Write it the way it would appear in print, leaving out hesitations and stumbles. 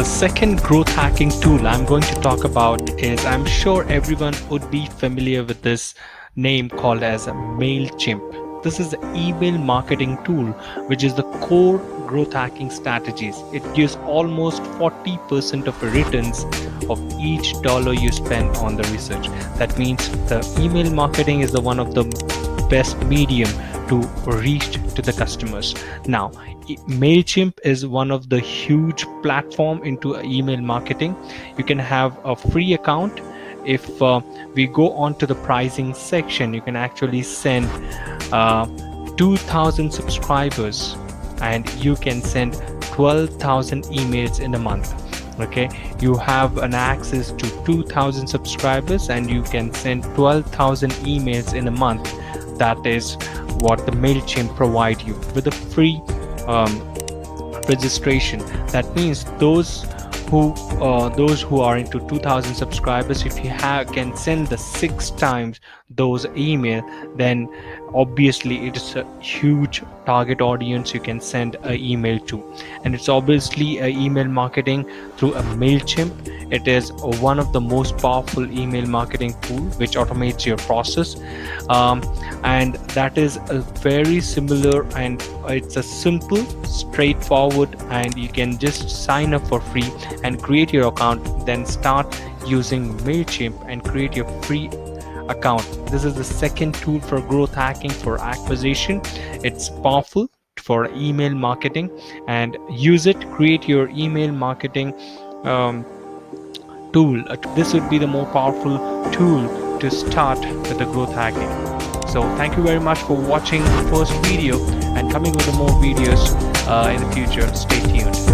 the second growth hacking tool I'm going to talk about is, I'm sure everyone would be familiar with this name called as MailChimp. This is an email marketing tool which is the core growth hacking strategies. It gives almost 40% of the returns of each dollar you spend on the research. That means the email marketing is the one of the best medium to reach to the customers. Now, MailChimp is one of the huge platform into email marketing. You can have a free account. If we go on to the pricing section, you can actually send 2,000 subscribers and you can send 12,000 emails in a month. Okay, you have an access to 2,000 subscribers and you can send 12,000 emails in a month. That is what the MailChimp provide you with a free registration. That means those who are into 2,000 subscribers, if you can send the 6 times those email, then obviously it is a huge target audience you can send an email to. And it's obviously a email marketing through a MailChimp. It is one of the most powerful email marketing tool which automates your process, and that is a very similar, and it's a simple, straightforward, and you can just sign up for free and create your account, then start using MailChimp and create your free account. This is the second tool for growth hacking for acquisition. It's powerful for email marketing, and use it. Create your email marketing tool. This would be the more powerful tool to start with the growth hacking. So thank you very much for watching the first video, and coming with more videos in the future. Stay tuned.